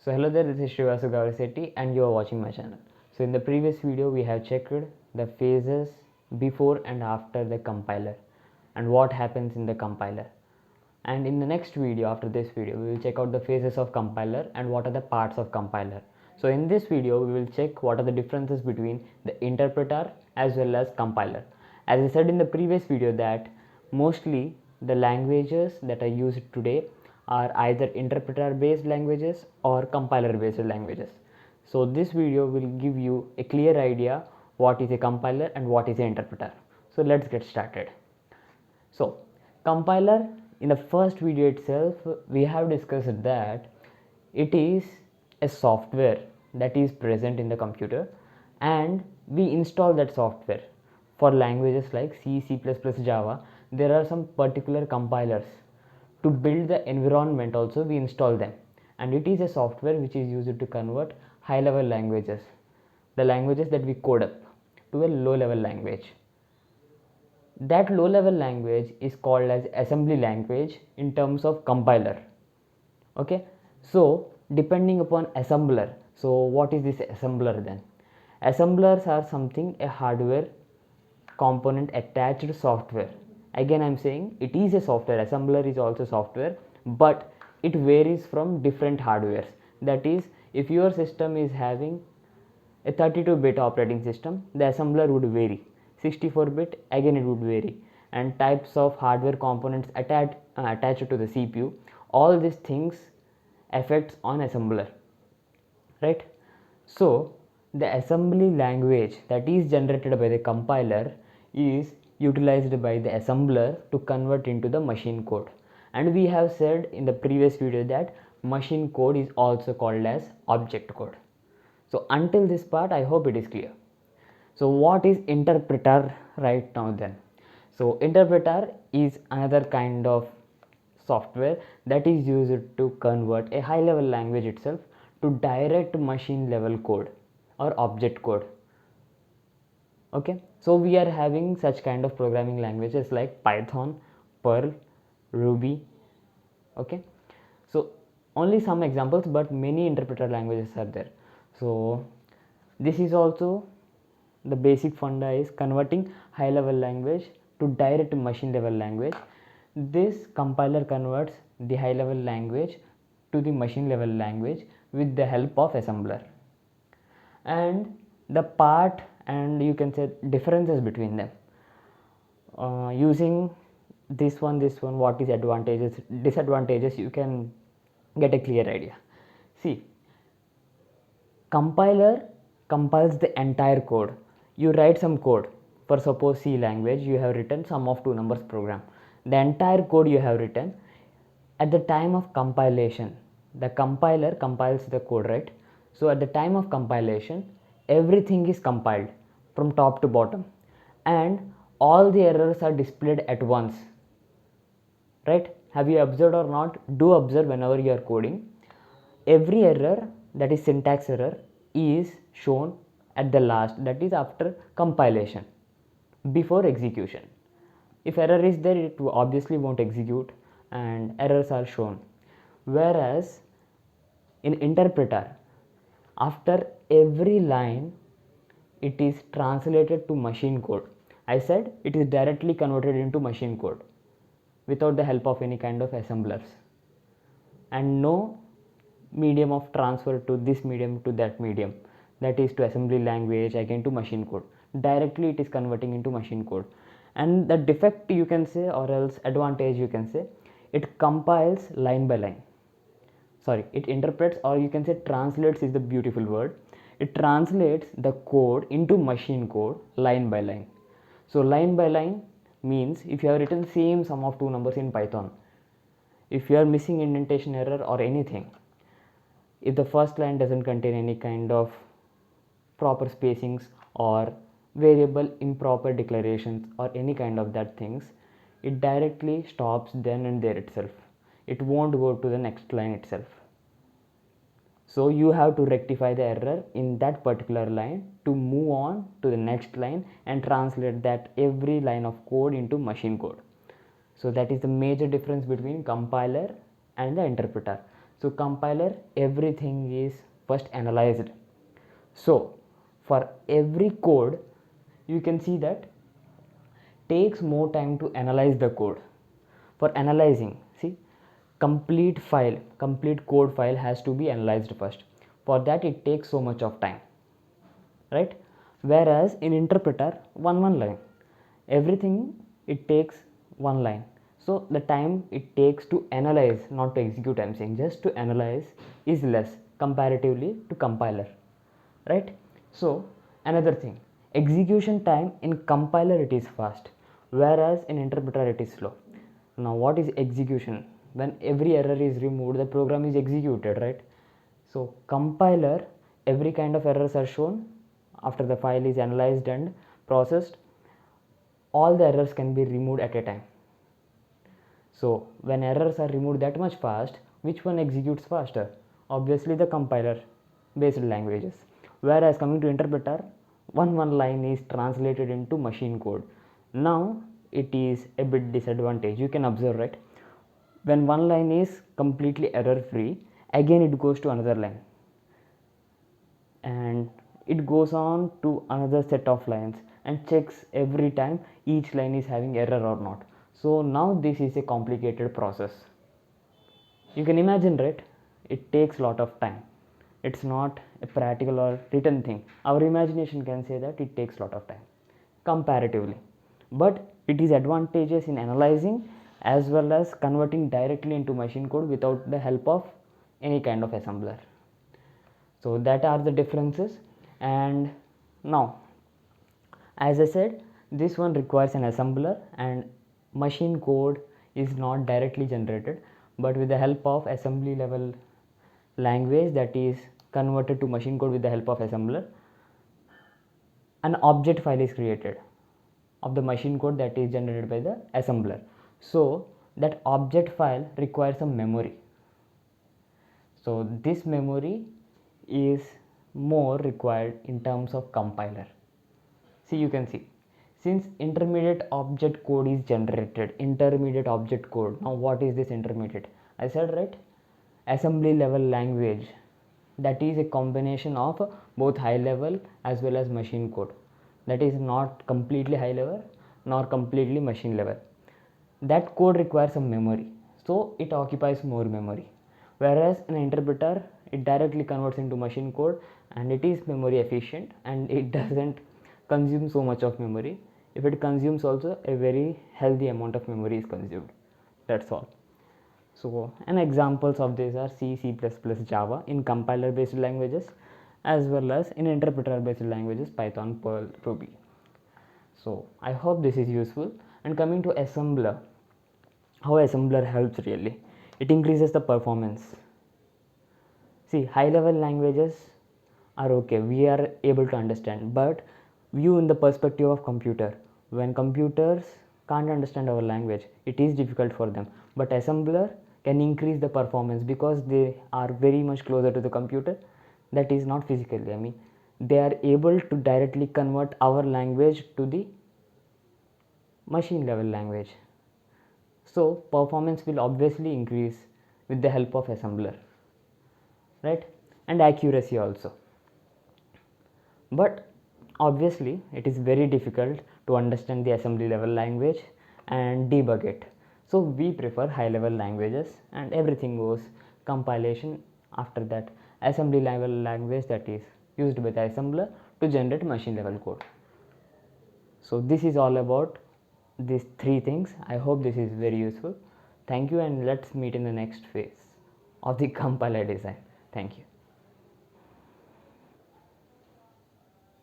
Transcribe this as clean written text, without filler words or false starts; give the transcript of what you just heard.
So hello there, this is Srivasu Gavasetti and you are watching my channel. So in the previous video we have checked the phases before and after the compiler and what happens in the compiler. And in the next video, after this video, we will check out the phases of compiler and what are the parts of compiler. So in this video we will check what are the differences between the interpreter as well as compiler. As I said in the previous video that mostly the languages that are used today are either interpreter based languages or compiler based languages. So this video will give you a clear idea what is a compiler and what is an interpreter. So let's get started. So compiler, in the first video itself we have discussed that it is a software that is present in the computer and we install that software. For languages like C, C++, Java, there are some particular compilers. To build the environment also we install them, and it is a software which is used to convert high level languages, the languages that we code up, to a low level language. That low level language is called as assembly language in terms of compiler. Okay, so depending upon assembler, so what is this assembler then? Assemblers are something, a hardware component attached software. Again I'm saying it is a software, assembler is also software, but it varies from different hardwares. That is, if your system is having a 32-bit operating system, the assembler would vary. 64-bit, again it would vary. And types of hardware components attached to the CPU, all these things affects on assembler, right? So the assembly language that is generated by the compiler is utilized by the assembler to convert into the machine code. And we have said in the previous video that machine code is also called as object code. So until this part I hope it is clear. So what is interpreter right now then? So interpreter is another kind of software that is used to convert a high level language itself to direct machine level code or object code. Okay, so we are having such kind of programming languages like Python, Perl, Ruby. Okay, so only some examples, but many interpreter languages are there. So this is also the basic funda is converting high level language to direct machine level language. This compiler converts the high level language to the machine level language with the help of assembler. And the part, and you can say differences between them, using this one, what is advantages, disadvantages, you can get a clear idea. See, compiler compiles the entire code. You write some code, for suppose C language, you have written sum of two numbers program. The entire code you have written, at the time of compilation, the compiler compiles the code, right? So at the time of compilation, everything is compiled from top to bottom and all the errors are displayed at once, right? Have you observed or not? Do observe whenever you are coding. Every error, that is syntax error, is shown at the last, that is after compilation, before execution. If error is there, it obviously won't execute and errors are shown. Whereas in interpreter, after every line it is translated to machine code. I said it is directly converted into machine code without the help of any kind of assemblers, and no medium of transfer to this medium to that medium, that is to assembly language again to machine code. Directly it is converting into machine code. And the defect you can say, or else advantage you can say, it compiles line by line. Sorry, it interprets, or you can say translates is the beautiful word. It translates the code into machine code line by line. So line by line means if you have written same sum of two numbers in Python, if you are missing indentation error or anything, if the first line doesn't contain any kind of proper spacings or variable improper declarations or any kind of that things, it directly stops then and there itself. It won't go to the next line itself. So you have to rectify the error in that particular line to move on to the next line and translate that every line of code into machine code. So that is the major difference between compiler and the interpreter. So compiler, everything is first analyzed. So for every code, you can see that takes more time to analyze the code. For analyzing, see, complete code file has to be analyzed first. For that it takes so much of time, right? Whereas in interpreter, one line, everything it takes one line. So the time it takes to analyze, not to execute, I'm saying just to analyze, is less comparatively to compiler, right? So another thing, execution time in compiler it is fast, whereas in interpreter it is slow. Now what is execution? When every error is removed, the program is executed, right? So compiler, every kind of errors are shown after the file is analyzed and processed. All the errors can be removed at a time. So when errors are removed that much fast, which one executes faster? Obviously the compiler based languages. Whereas coming to interpreter, one line is translated into machine code. Now it is a bit disadvantage. You can observe, right? When one line is completely error free, again it goes to another line, and it goes on to another set of lines and checks every time each line is having error or not. So now this is a complicated process. You can imagine, right? It takes a lot of time. It's not a practical or written thing. Our imagination can say that it takes a lot of time comparatively, but it is advantageous in analyzing as well as converting directly into machine code without the help of any kind of assembler. So that are the differences. And now, as I said, this one requires an assembler, and machine code is not directly generated, but with the help of assembly level language, that is converted to machine code with the help of assembler, an object file is created of the machine code that is generated by the assembler. So that object file requires some memory. So this memory is more required in terms of compiler. See, you can see, since intermediate object code is generated, intermediate object code. Now what is this intermediate? I said, right, assembly level language, that is a combination of both high level as well as machine code. That is not completely high level nor completely machine level. That code requires some memory, so it occupies more memory. Whereas an interpreter, it directly converts into machine code and it is memory efficient and it doesn't consume so much of memory. If it consumes also, a very healthy amount of memory is consumed. That's all. So an examples of these are C, C++, Java in compiler based languages, as well as in interpreter based languages, Python, Perl, Ruby. So I hope this is useful. And coming to assembler, how assembler helps really, it increases the performance. See, high level languages are okay, we are able to understand, but view in the perspective of computer, when computers can't understand our language, it is difficult for them. But assembler can increase the performance because they are very much closer to the computer. That is not physically, I mean, they are able to directly convert our language to the machine level language. So performance will obviously increase with the help of assembler, right? And accuracy also. But obviously it is very difficult to understand the assembly level language and debug it. So we prefer high level languages, and everything goes compilation after that assembly level language that is used by the assembler to generate machine level code. So this is all about these three things. I hope this is very useful. Thank you, and let's meet in the next phase of the compiler design. Thank you.